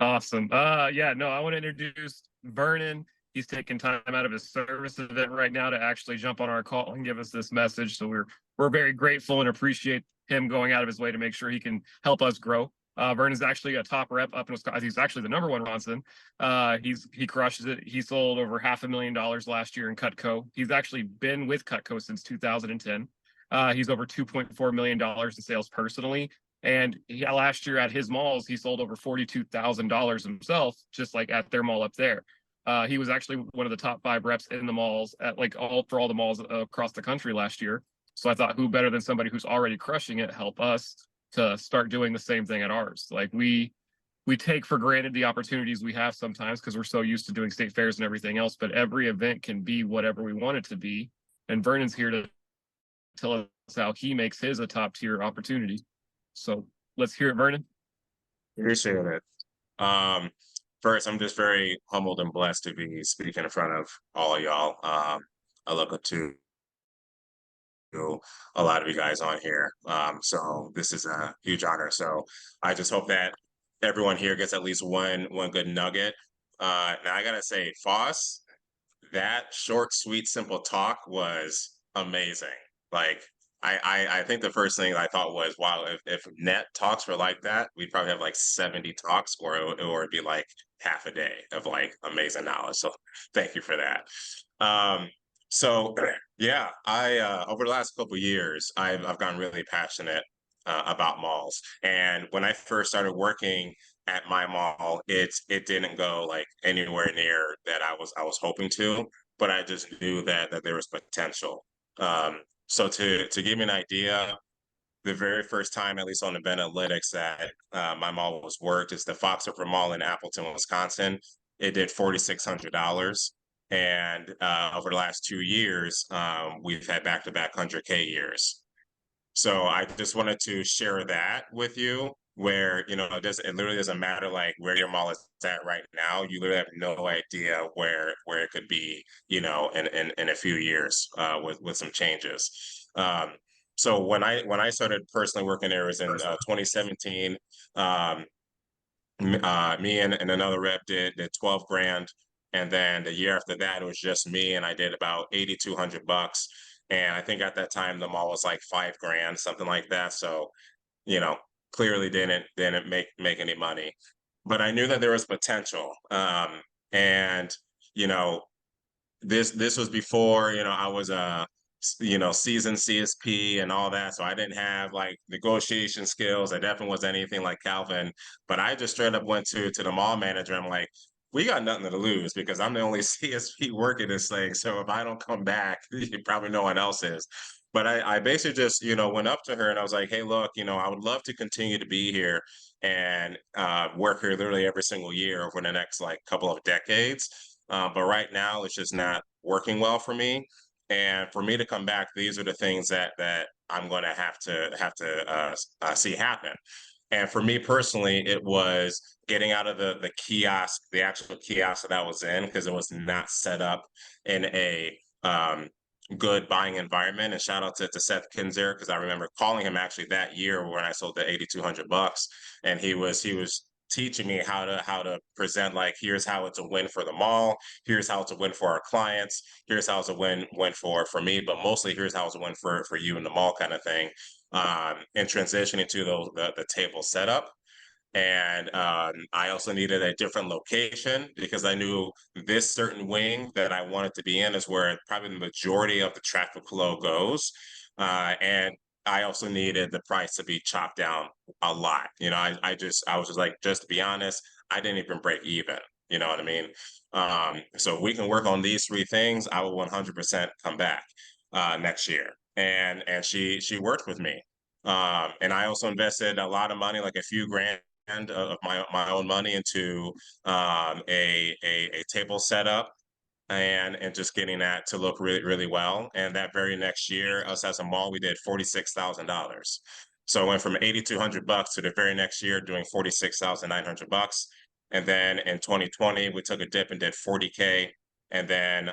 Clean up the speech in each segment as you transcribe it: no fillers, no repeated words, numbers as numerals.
Awesome. Yeah, no, I want to introduce Vernon. He's taking time out of his service event right now to actually jump on our call and give us this message. So we're very grateful and appreciate him going out of his way to make sure he can help us grow. Vernon's actually a top rep up in Wisconsin. He's actually the number one Wisconsin. He crushes it. He sold over $500,000 last year in Cutco. He's actually been with Cutco since 2010. He's over $2.4 million in sales personally. And last year at his malls, he sold over $42,000 himself, just like at their mall up there. He was actually one of the top 5 reps in the malls at like all the malls across the country last year. So I thought, who better than somebody who's already crushing it help us to start doing the same thing at ours? Like we take for granted the opportunities we have sometimes because we're so used to doing state fairs and everything else. But every event can be whatever we want it to be. And Vernon's here to tell us how he makes his a top tier opportunity. So let's hear it, Vernon. Appreciate it. First, I'm just very humbled and blessed to be speaking in front of all of y'all. I look up to a lot of you guys on here. So this is a huge honor. So I just hope that everyone here gets at least one good nugget. Now I gotta say, Foss, that short, sweet, simple talk was amazing. Like I think the first thing I thought was, wow, if net talks were like that, we'd probably have like 70 talks, or it'd be like half a day of like amazing knowledge. So thank you for that. Um, so yeah, I over the last couple of years, I've gotten really passionate about malls. And when I first started working at my mall, it didn't go like anywhere near that I was hoping to, but I just knew that there was potential. So to give you an idea, the very first time, at least on event analytics, that my mall was worked is the Fox River Mall in Appleton, Wisconsin. It did $4,600. And over the last 2 years, we've had back-to-back 100K years. So I just wanted to share that with you, where it literally doesn't matter like where your mall is at right now. You literally have no idea where it could be, in a few years with some changes. So when I started personally working there, it was in 2017. Um, Me and another rep did 12 grand. And then the year after that, it was just me, and I did about 8,200 bucks. And I think at that time the mall was like 5 grand, something like that. So, you know, clearly didn't make any money. But I knew that there was potential. And you know, this was before, I was a seasoned CSP and all that, so I didn't have like negotiation skills. I definitely wasn't anything like Calvin, but I just straight up went to the mall manager. I'm like, we got nothing to lose because I'm the only CSP working this thing, so if I don't come back, probably no one else is. But I basically just went up to her and I was like, hey, look, I would love to continue to be here and work here literally every single year over the next like couple of decades. But right now, it's just not working well for me. And for me to come back, these are the things that I'm going to have to see happen. And for me personally, it was getting out of the kiosk, the actual kiosk that I was in, because it was not set up in a good buying environment. And shout out to Seth Kinzer, because I remember calling him actually that year when I sold the 8,200 bucks, and he was teaching me how to present, like, here's how it's a win for the mall, here's how it's a win for our clients, here's how it's a win for me, but mostly here's how it's a win for you in the mall, kind of thing. And transitioning to the table setup. And I also needed a different location because I knew this certain wing that I wanted to be in is where probably the majority of the traffic flow goes. And I also needed the price to be chopped down a lot. I was just like, just to be honest, I didn't even break even. You know what I mean? So we can work on these three things. I will 100% come back next year. And she worked with me. And I also invested a lot of money, like a few grand of my own money into a table setup and just getting that to look really, really well. And that very next year, us as a mall, we did $46,000. So I went from 8,200 bucks to the very next year doing 46,900 bucks. And then in 2020, we took a dip and did 40K. And then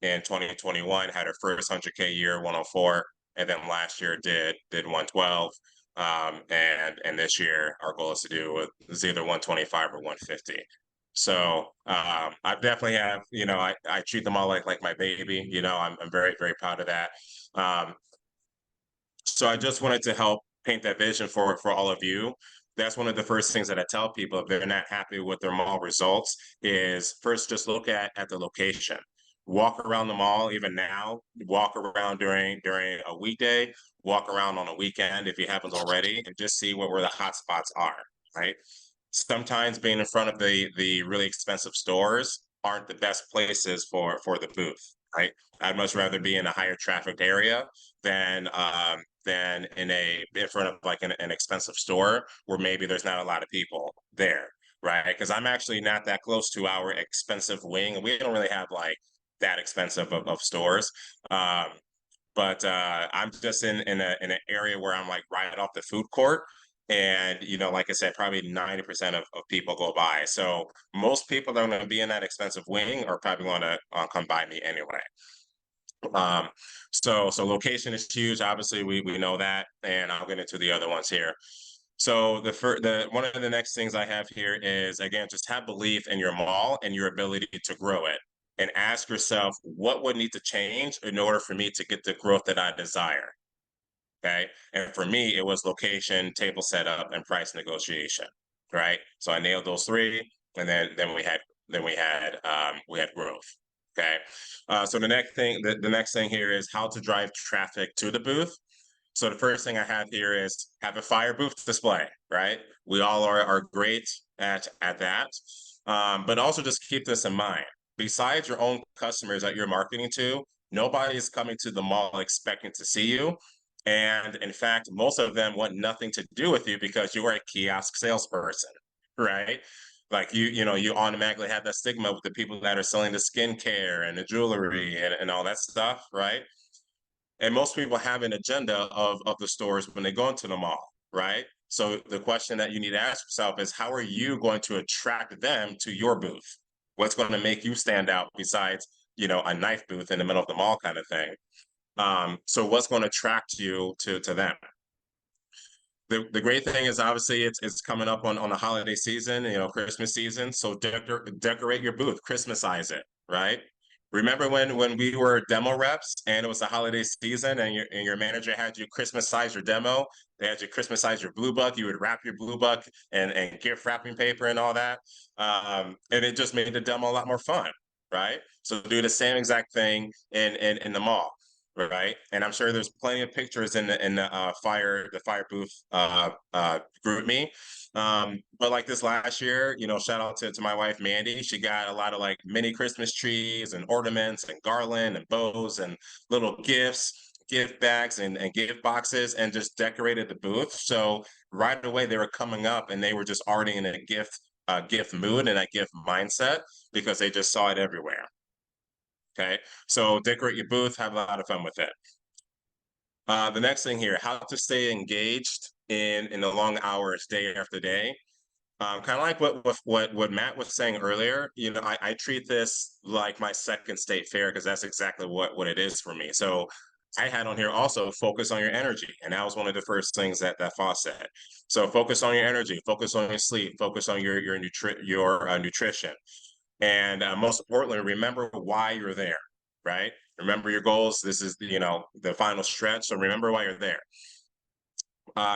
in 2021, had our first 100K year, 104. And then last year did 112. And this year our goal is to do is either 125 or 150. So I definitely have, I treat them all like my baby. I'm very, very proud of that. Um, so I just wanted to help paint that vision for all of you. That's one of the first things that I tell people if they're not happy with their mall results is first just look at the location. Walk around the mall even now, walk around during a weekday, walk around on a weekend if you haven't already, and just see where the hot spots are, right? Sometimes being in front of the really expensive stores aren't the best places for the booth, right? I'd much rather be in a higher trafficked area than in front of like an expensive store where maybe there's not a lot of people there, right? Because I'm actually not that close to our expensive wing. We don't really have like that expensive of stores. Um, but I'm just in an area where I'm like right off the food court. And like I said, probably 90% of people go by. So most people that are going to be in that expensive wing are probably going to come by me anyway. Um, so location is huge. Obviously, we know that, and I'll get into the other ones here. So the one of the next things I have here is again just have belief in your mall and your ability to grow it, and ask yourself what would need to change in order for me to get the growth that I desire. Okay, and for me, it was location, table setup, and price negotiation. Right, so I nailed those three, and then we had growth. Okay, so the next thing here is how to drive traffic to the booth. So the first thing I have here is have a fire booth display, right? We all are great at that. But also just keep this in mind. Besides your own customers that you're marketing to, nobody is coming to the mall expecting to see you. And in fact, most of them want nothing to do with you because you are a kiosk salesperson, right? Like you automatically have that stigma with the people that are selling the skincare and the jewelry and all that stuff, right? And most people have an agenda of the stores when they go into the mall, right? So the question that you need to ask yourself is how are you going to attract them to your booth? What's going to make you stand out besides, a knife booth in the middle of the mall kind of thing? So what's going to attract you to them? The great thing is obviously it's coming up on the holiday season, Christmas season. So decorate your booth, Christmasize it, right? Remember when we were demo reps and it was the holiday season and your manager had you Christmasize your demo, they had you Christmasize your blue book, you would wrap your blue book and gift wrapping paper and all that. And it just made the demo a lot more fun, right? So do the same exact thing in the mall, right? And I'm sure there's plenty of pictures in the fire booth group me. But like this last year, shout out to my wife Mandy. She got a lot of like mini Christmas trees and ornaments and garland and bows and little gifts, gift bags and gift boxes, and just decorated the booth. So right away they were coming up and they were just already in a gift mood and a gift mindset because they just saw it everywhere. Okay, so decorate your booth, have a lot of fun with it. The next thing here, how to stay engaged in the long hours day after day. Kind of like what Matt was saying earlier, I treat this like my second state fair because that's exactly what it is for me. So I had on here also focus on your energy, and that was one of the first things that Foss said. So focus on your energy, focus on your sleep, focus on your nutrition, and most importantly, remember why you're there, right? Remember your goals. This is the final stretch, so remember why you're there.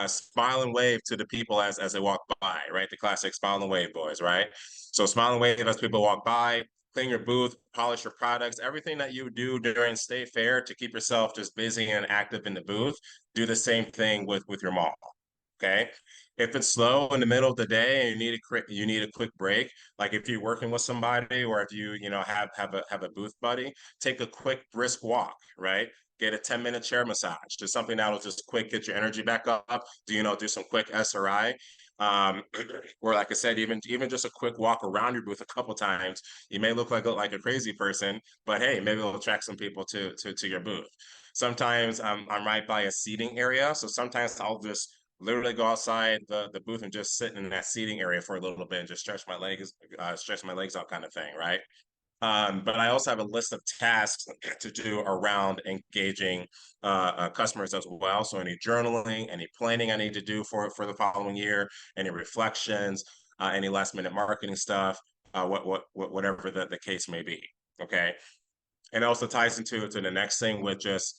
Smile and wave to the people as they walk by, right? The classic smile and wave boys, right? So smile and wave as people walk by, clean your booth, polish your products, everything that you do during State Fair to keep yourself just busy and active in the booth, do the same thing with your mall, okay? If it's slow in the middle of the day and you need a quick break, like if you're working with somebody or if you have a booth buddy, take a quick brisk walk, right? Get a 10-minute chair massage, just something that'll just quick get your energy back up. Do some quick SRI. Or like I said, even just a quick walk around your booth a couple times. You may look like a crazy person, but hey, maybe it'll attract some people to your booth. Sometimes I'm right by a seating area, so sometimes I'll just literally go outside the booth and just sit in that seating area for a little bit and just stretch my legs out kind of thing, right? But I also have a list of tasks to do around engaging customers as well. So any journaling, any planning I need to do for the following year, any reflections, any last minute marketing stuff, whatever the case may be. Okay. And it also ties into to the next thing with just,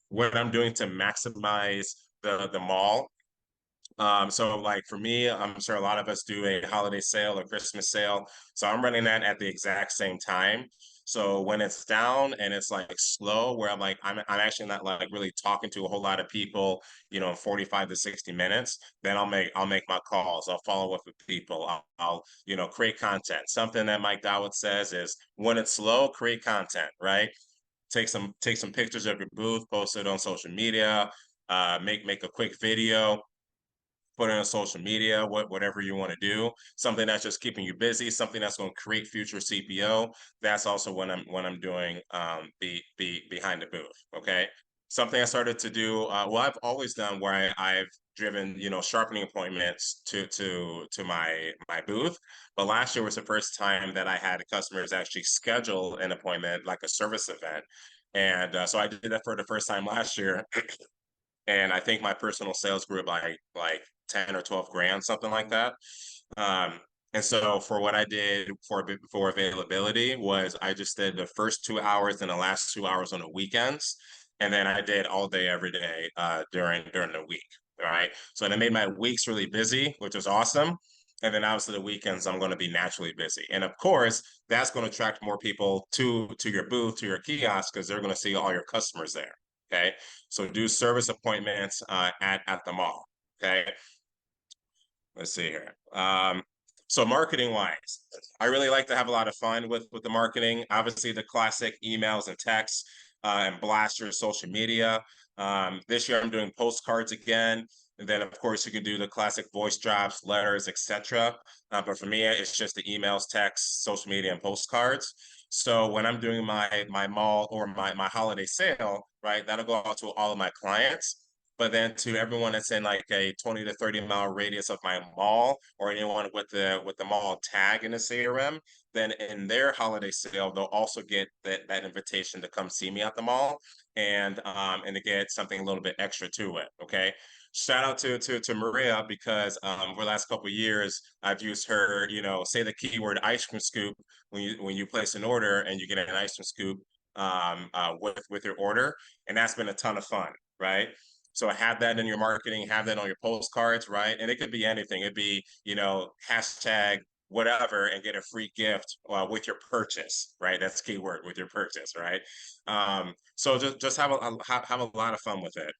what I'm doing to maximize the mall. So like for me, I'm sure a lot of us do a holiday sale or Christmas sale. So I'm running that at the exact same time. So when it's down and it's like slow, where I'm actually not like really talking to a whole lot of people, in 45 to 60 minutes, then I'll make my calls. I'll follow up with people. I'll create content. Something that Mike Dowd says is when it's slow, create content, right? Take some pictures of your booth, post it on social media, make a quick video, put it on social media, whatever you want to do, something that's just keeping you busy, something that's going to create future CPO. That's also when I'm doing behind the booth. Okay. Something I started to do, well, I've always done where I've driven, sharpening appointments to my booth. But last year was the first time that I had customers actually schedule an appointment, like a service event. And so I did that for the first time last year. And I think my personal sales grew by like 10 or 12 grand, something like that. Um, and so for what I did for availability was I just did the first 2 hours and the last 2 hours on the weekends. And then I did all day, every day during the week. All right. So it made my weeks really busy, which is awesome. And then obviously the weekends I'm going to be naturally busy. And of course, that's going to attract more people to your booth, to your kiosk, because they're going to see all your customers there. Okay. So do service appointments at the mall. Okay. Let's see here. So marketing wise, I really like to have a lot of fun with the marketing. Obviously, the classic emails and texts and blasters, social media. This year, I'm doing postcards again. And then, of course, you can do the classic voice drops, letters, etc. But for me, it's just the emails, texts, social media, and postcards. So when I'm doing my mall or my holiday sale, right, that'll go out to all of my clients. But then to everyone that's in like a 20 to 30 mile radius of my mall, or anyone with the mall tag in the CRM, then in their holiday sale, they'll also get that invitation to come see me at the mall, and to get something a little bit extra to it. Okay. Shout out to Maria, because over the last couple of years I've used her, say the keyword ice cream scoop when you place an order and you get an ice cream scoop with your order, and that's been a ton of fun, right? So have that in your marketing, have that on your postcards, right? And it could be anything. It'd be, hashtag whatever and get a free gift with your purchase, right? That's keyword, with your purchase, right? So just have a lot of fun with it.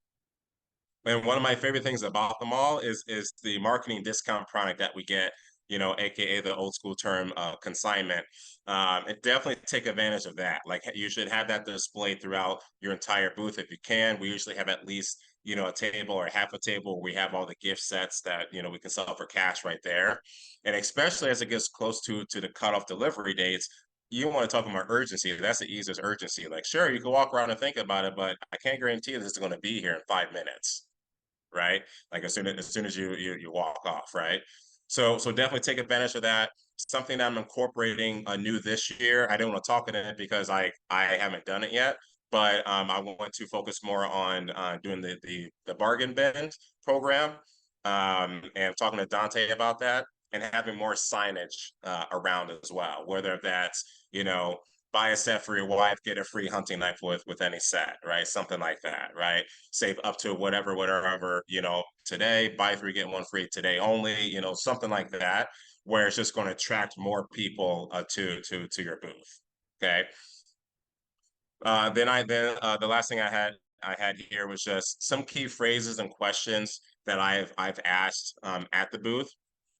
And one of my favorite things about them all is the marketing discount product that we get, aka the old school term consignment. And definitely take advantage of that. Like you should have that displayed throughout your entire booth if you can. We usually have at least, a table or half a table where we have all the gift sets that, we can sell for cash right there. And especially as it gets close to the cutoff delivery dates, you want to talk about urgency. That's the easiest urgency. Like, sure, you can walk around and think about it, but I can't guarantee this is going to be here in 5 minutes, right? Like as soon as you walk off, right? So definitely take advantage of that. Something that I'm incorporating new this year. I don't want to talk in it because I haven't done it yet, but I want to focus more on doing the bargain bin program, and talking to Dante about that, and having more signage around as well. Whether that's, buy a set for your wife, get a free hunting knife with any set, right? Something like that, right? Save up to whatever, today, buy three, get one free today only, something like that, where it's just going to attract more people to your booth. Okay. Then the last thing I had here was just some key phrases and questions that I've asked at the booth.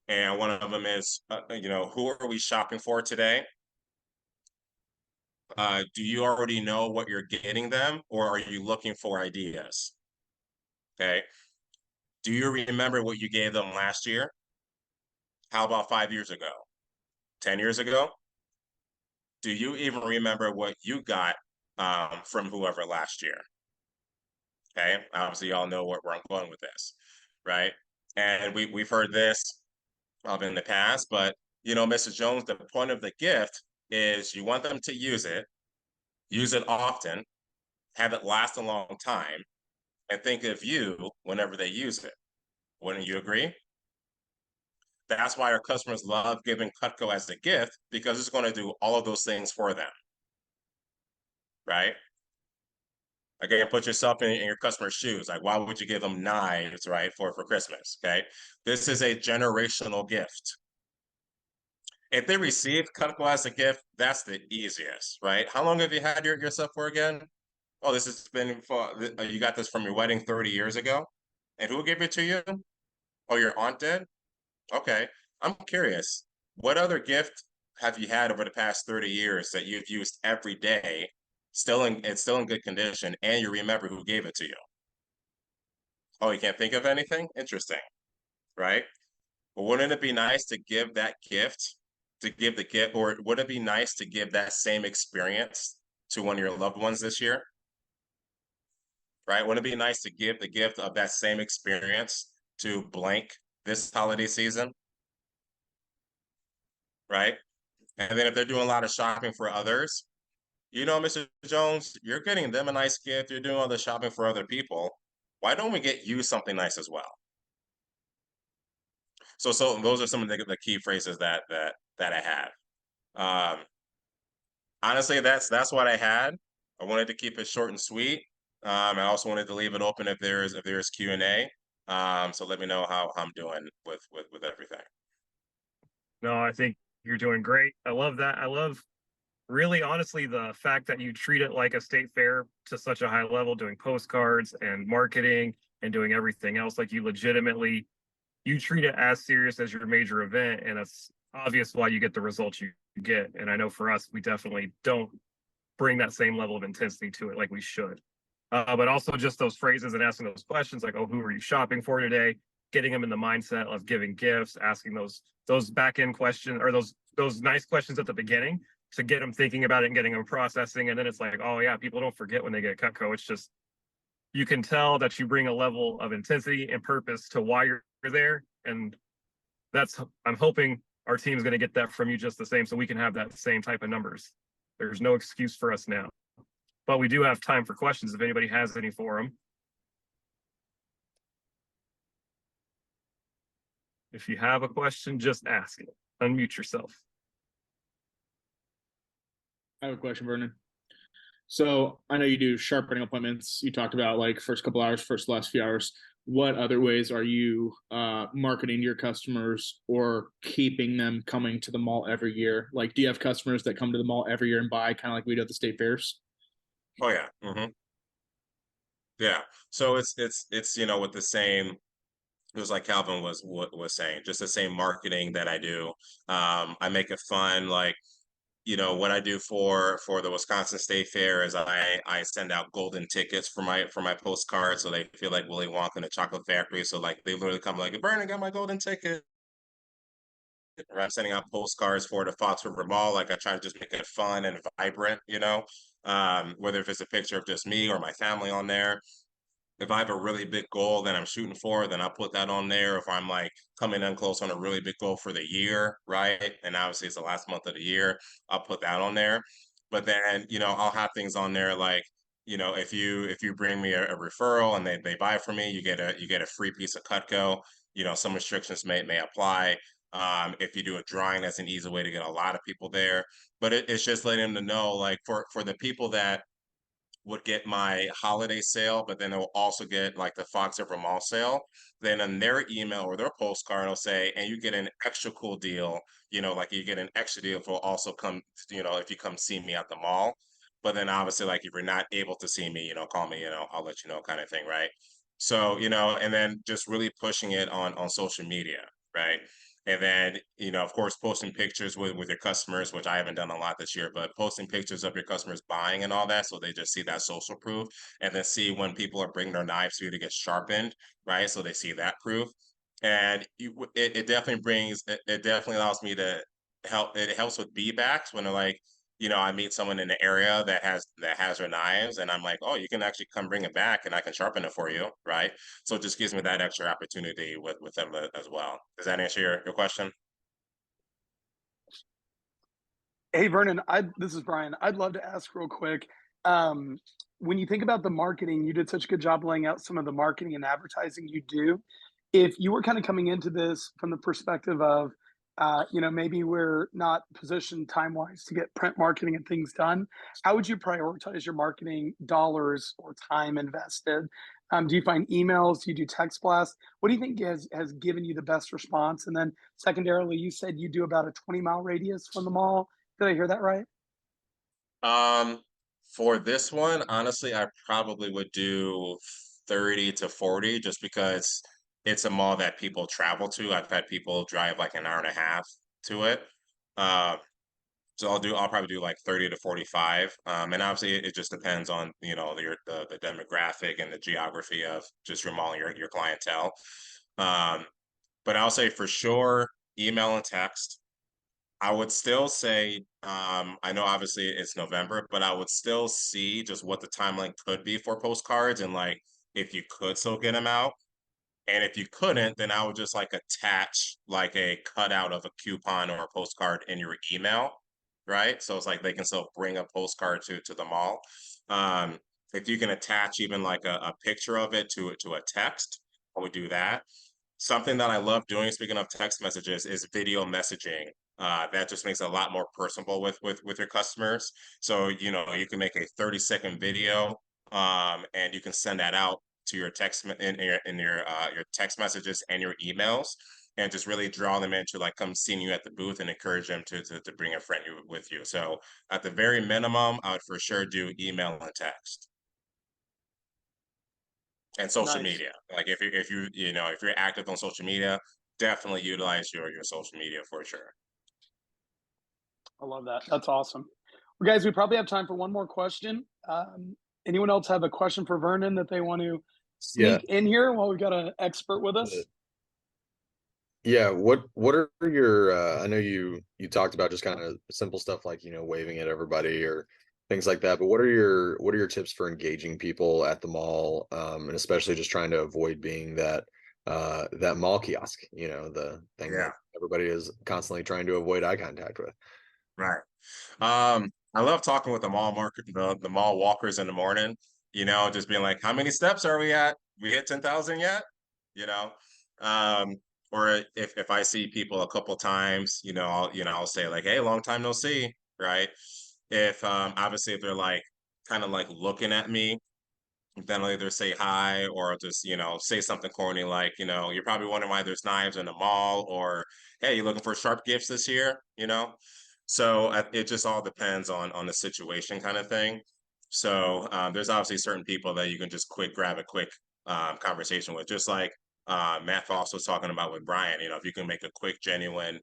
And one of them is, who are we shopping for today? Do you already know what you're getting them, or are you looking for ideas? Okay. Do you remember what you gave them last year? How about 5 years ago? 10 years ago? Do you even remember what you got from whoever last year? Okay. Obviously, y'all know where I'm going with this, right? And we've heard this in the past, but Mrs. Jones, the point of the gift is you want them to use it often, have it last a long time, and think of you whenever they use it. Wouldn't you agree? That's why our customers love giving Cutco as a gift, because it's going to do all of those things for them, right? Again, put yourself in your customer's shoes. Like, why would you give them knives, right, for Christmas? Okay, this is a generational gift. If they receive Cutco as a gift, that's the easiest, right? How long have you had your stuff for again? Oh, this has been for you got this from your wedding 30 years ago, and who gave it to you? Oh, your aunt did. Okay, I'm curious. What other gift have you had over the past 30 years that you've used every day, it's still in good condition, and you remember who gave it to you? Oh, you can't think of anything? Interesting, right? But wouldn't it be nice to give that gift, to give the gift, or would it be nice to give that same experience to one of your loved ones this year? Right? Wouldn't it be nice to give the gift of that same experience to blank this holiday season? Right? And then if they're doing a lot of shopping for others, Mr. Jones, you're getting them a nice gift. You're doing all the shopping for other people. Why don't we get you something nice as well? So those are some of the key phrases that I have. Um, Honestly, that's what I had. I wanted to keep it short and sweet. I also wanted to leave it open if there's Q&A. So let me know how I'm doing with everything. No, I think you're doing great. I love that. I love really honestly the fact that you treat it like a state fair to such a high level, doing postcards and marketing and doing everything else. Like you treat it as serious as your major event, and it's obvious why you get the results you get. And I know for us, we definitely don't bring that same level of intensity to it like we should. But also just those phrases and asking those questions like, "Oh, who are you shopping for today?" Getting them in the mindset of giving gifts, asking those back end questions or those nice questions at the beginning to get them thinking about it and getting them processing. And then it's like, oh yeah, people don't forget when they get Cutco. It's just you can tell that you bring a level of intensity and purpose to why you're there, and that's I'm hoping our team's going to get that from you just the same, so we can have that same type of numbers. There's no excuse for us now, but we do have time for questions if anybody has any for them. If you have a question, just ask it. Unmute yourself. I have a question, Vernon. So I know you do sharpening appointments. You talked about like first couple hours, last few hours. What other ways are you marketing to your customers or keeping them coming to the mall every year? Like, do you have customers that come to the mall every year and buy, kind of like we do at the state fairs? Oh yeah. Yeah. So it's with the same. It was like Calvin was saying, just the same marketing that I do. I make it fun, like what I do for the Wisconsin State Fair is I send out golden tickets for my postcards, so they feel like Willy Wonka in the Chocolate Factory. So like they literally come like, Vernon, got my golden ticket. Or I'm sending out postcards for the Fox River Mall. Like I try to just make it fun and vibrant, whether if it's a picture of just me or my family on there. If I have a really big goal that I'm shooting for, then I'll put that on there. If I'm like coming in close on a really big goal for the year, right? And obviously it's the last month of the year, I'll put that on there. But then, I'll have things on there like, if you bring me a referral and they buy from me, you get a free piece of Cutco. Some restrictions may apply. If you do a drawing, that's an easy way to get a lot of people there. But it's just letting them to know, like for the people that would get my holiday sale, but then they'll also get like the Fox River Mall sale. Then in their email or their postcard, will say, and you get an extra cool deal, like you get an extra deal for also come, if you come see me at the mall. But then obviously, like if you're not able to see me, call me, I'll let you know kind of thing, right? So, and then just really pushing it on social media, right? And then, of course, posting pictures with your customers, which I haven't done a lot this year, but posting pictures of your customers buying and all that. So they just see that social proof and then see when people are bringing their knives for you to get sharpened, right? So they see that proof. And it definitely it definitely allows me to help. It helps with B backs when they're like, I meet someone in the area that has their knives and I'm like, oh, you can actually come bring it back and I can sharpen it for you, right? So it just gives me that extra opportunity with them as well. Does that answer your question? Hey Vernon, this is Brian. I'd love to ask real quick. When you think about the marketing, you did such a good job laying out some of the marketing and advertising you do. If you were kind of coming into this from the perspective of, maybe we're not positioned time wise to get print marketing and things done, how would you prioritize your marketing dollars or time invested? Do you find emails? Do you do text blasts? What do you think has given you the best response? And then secondarily, you said you do about a 20-mile radius from the mall. Did I hear that right? Um, for this one, honestly, I probably would do 30 to 40 just because it's a mall that people travel to. I've had people drive like an hour and a half to it. Uh, so I'll probably do like 30 to 45. And obviously it just depends on, the demographic and the geography of just your mall and your clientele. Um, but I'll say for sure, email and text. I would still say, I know obviously it's November, but I would still see just what the timeline could be for postcards and like if you could still get them out. And if you couldn't, then I would just like attach like a cutout of a coupon or a postcard in your email, right? So it's like they can still bring a postcard to the mall. Um, if you can attach even like a picture of it to a text, I would do that. Something that I love doing, speaking of text messages, is video messaging. That just makes it a lot more personable with your customers. So, you can make a 30-second video, and you can send that out to your your text messages and your emails, and just really draw them into like come seeing you at the booth and encourage them to bring a friend with you. So at the very minimum, I would for sure do email and text. And social Nice. media. Like if you're active on social media, definitely utilize your social media for sure. I love that. That's awesome. Well, guys, we probably have time for one more question. Anyone else have a question for Vernon that they want to Yeah. sneak in here while we've got an expert with us? Yeah. What are your I know you talked about just kind of simple stuff like, waving at everybody or things like that, but what are your tips for engaging people at the mall? And especially just trying to avoid being that mall kiosk, the thing Yeah, that everybody is constantly trying to avoid eye contact with. right. I love talking with the mall walkers in the morning, just being like, how many steps are we at? We hit 10,000 yet? You know? Um, or if I see people a couple times, I'll say like, hey, long time no see, right? If obviously if they're like kind of like looking at me, then I'll either say hi or I'll just, say something corny like, you're probably wondering why there's knives in the mall, or hey, you looking for sharp gifts this year, So it just all depends on the situation kind of thing. So there's obviously certain people that you can just grab a quick conversation with, just like Matt Foss was talking about with Brian. If you can make a quick, genuine,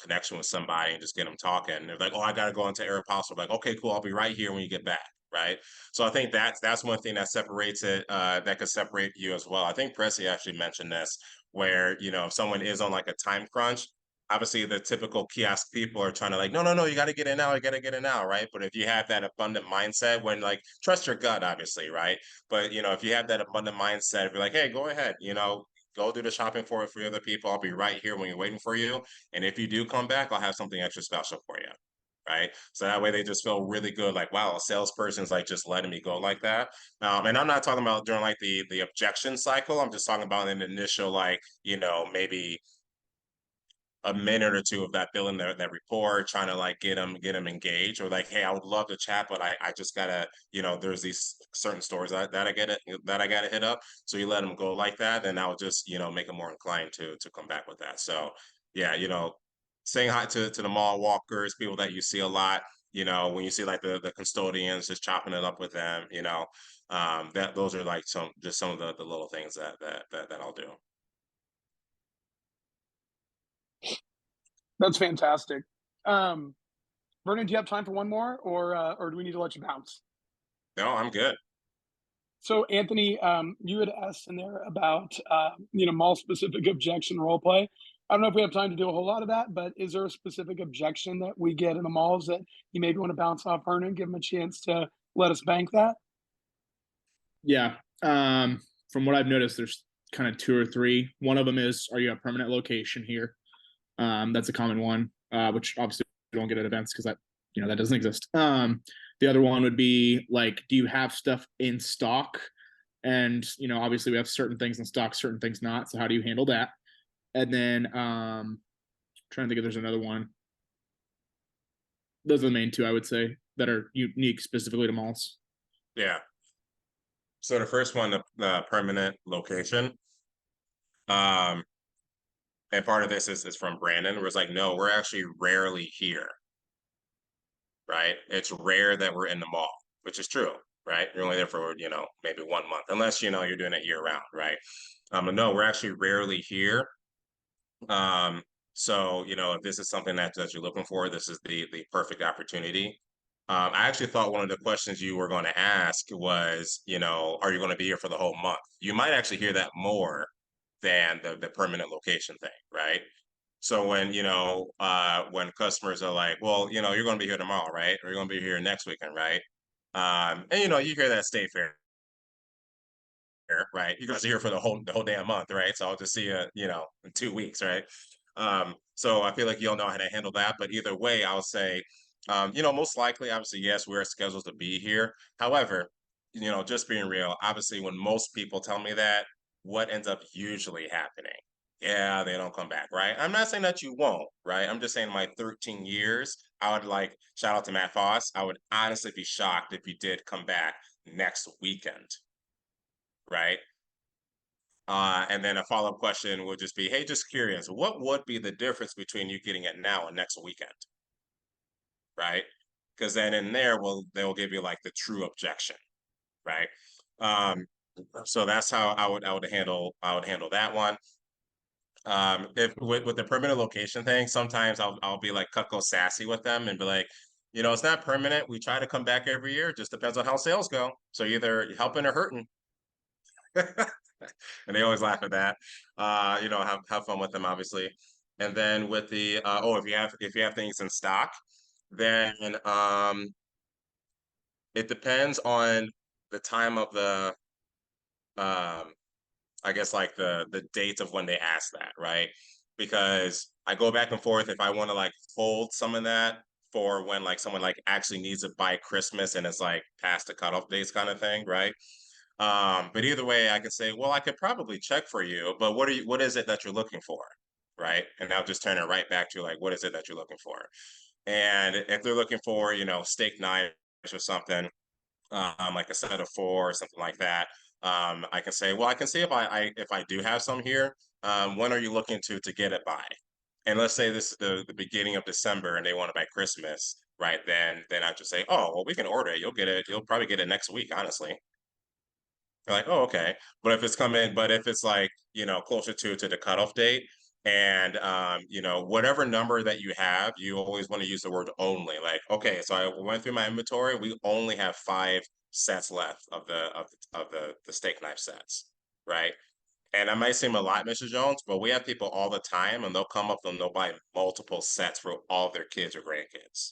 connection with somebody and just get them talking. They're like, oh, I got to go into Aeropostale. Like, okay, cool. I'll be right here when you get back. Right. So I think that's one thing that separates it, that could separate you as well. I think Pressy actually mentioned this, where, if someone is on like a time crunch, obviously the typical kiosk people are trying to like, no, you got to get in now, you got to get in now, right? But if you have that abundant mindset, when like trust your gut, obviously, right? But if you have that abundant mindset, if you're like, hey, go ahead, go do the shopping for other people. I'll be right here when you're waiting for you. And if you do come back, I'll have something extra special for you. Right. So that way they just feel really good. Like, wow, a salesperson's like just letting me go like that. And I'm not talking about during like the objection cycle. I'm just talking about an initial, like, maybe a minute or two of that building that rapport, trying to like get them engaged, or like, hey, I would love to chat, but I just gotta, there's these certain stores that I gotta hit up. So you let them go like that, then that would just, make them more inclined to come back with that. So yeah, saying hi to the mall walkers, people that you see a lot, when you see like the custodians, just chopping it up with them, that those are like some of the little things that I'll do. That's fantastic. Vernon, do you have time for one more, or do we need to let you bounce? No, I'm good. So, Anthony, you had asked in there about mall specific objection role play. I don't know if we have time to do a whole lot of that, but is there a specific objection that we get in the malls that you maybe want to bounce off Vernon, give him a chance to let us bank that? Yeah. From what I've noticed, there's kind of two or three. One of them is, are you a permanent location here? That's a common one, which obviously we don't get at events because that that doesn't exist. The other one would be like, do you have stuff in stock? And obviously we have certain things in stock, certain things not. So how do you handle that? And then trying to think if there's another one. Those are the main two I would say that are unique specifically to malls. Yeah. So the first one, the permanent location. And part of this is from Brandon, where it's like, no, we're actually rarely here. Right? It's rare that we're in the mall, which is true, right? You're only there for, maybe 1 month, unless, you're doing it year round, right? But no, we're actually rarely here. So, if this is something that you're looking for, this is the perfect opportunity. I actually thought one of the questions you were going to ask was, are you going to be here for the whole month? You might actually hear that more than the permanent location thing, right? So when customers are like, well, you're going to be here tomorrow, right? Or you're going to be here next weekend, right? And you hear that stay fair, right? You guys are here for the whole damn month, right? So I'll just see you, in 2 weeks, right? So I feel like you'll know how to handle that. But either way, I'll say, most likely, obviously, yes, we're scheduled to be here. However, just being real, obviously, when most people tell me that, what ends up usually happening? Yeah, they don't come back, right? I'm not saying that you won't, right? I'm just saying my 13 years, I would like, shout out to Matt Foss, I would honestly be shocked if you did come back next weekend, right? And then a follow-up question would just be, hey, just curious, what would be the difference between you getting it now and next weekend? Right? Because then in there, they'll give you like the true objection, right? So that's how I would handle that one. If with the permanent location thing, sometimes I'll be like Cutco sassy with them and be like, it's not permanent. We try to come back every year. It just depends on how sales go. So either helping or hurting. And they always laugh at that. Have fun with them, obviously. And then with the if you have things in stock, then it depends on the time of the I guess like the dates of when they ask that, right? Because I go back and forth if I want to like hold some of that for when like someone like actually needs it by Christmas and it's like past the cutoff dates kind of thing, right? But either way, I could say, well, I could probably check for you, but what is it that you're looking for? Right. And I'll just turn it right back to like, what is it that you're looking for? And if they're looking for, steak knives or something, like a set of 4 or something like that, I can say, well, I can see if I do have some here. When are you looking to get it by? And let's say this is the beginning of December and they want it by Christmas, right? Then I just say, oh, well, we can order it. You'll get it. You'll probably get it next week, honestly. They're like, oh, okay. But if it's like, closer to the cutoff date and, whatever number that you have, you always want to use the word only. Like, okay, so I went through my inventory. We only have 5 sets left of the steak knife sets, right? And that might seem a lot, Mr. Jones, but we have people all the time and they'll come up and they'll buy multiple sets for all their kids or grandkids.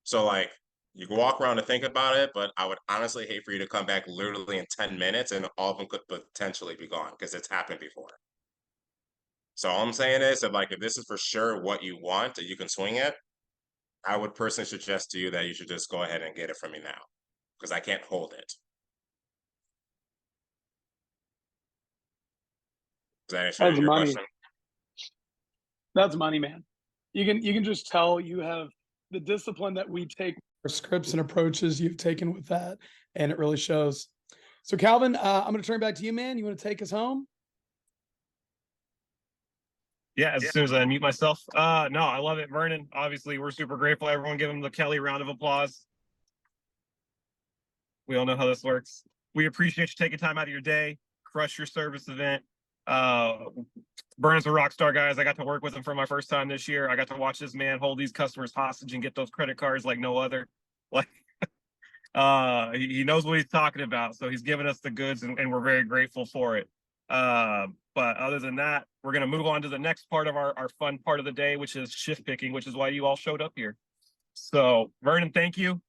So like, you can walk around and think about it, but I would honestly hate for you to come back literally in 10 minutes and all of them could potentially be gone because it's happened before. So all I'm saying is if this is for sure what you want and you can swing it, I would personally suggest to you that you should just go ahead and get it from me now because I can't hold it. Does that answer That's your money. question? That's money, man. You can just tell you have the discipline that we take. Scripts and approaches you've taken with that, and it really shows. So Calvin, I'm going to turn back to you, man. You want to take us home? Yeah, as soon as I mute myself. No, I love it, Vernon. Obviously, we're super grateful. Everyone give him the Kelly round of applause. We all know how this works. We appreciate you taking time out of your day, crush your service event. Vernon's a rock star, guys. I got to work with him for my first time this year. I got to watch this man hold these customers hostage and get those credit cards like no other. Like, he knows what he's talking about. So he's giving us the goods and we're very grateful for it. But other than that, we're going to move on to the next part of our fun part of the day, which is shift picking, which is why you all showed up here. So Vernon, thank you.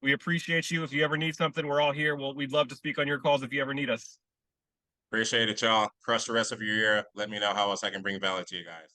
We appreciate you. If you ever need something, we're all here. We'd love to speak on your calls if you ever need us. Appreciate it, y'all. Crush the rest of your year. Let me know how else I can bring value to you guys.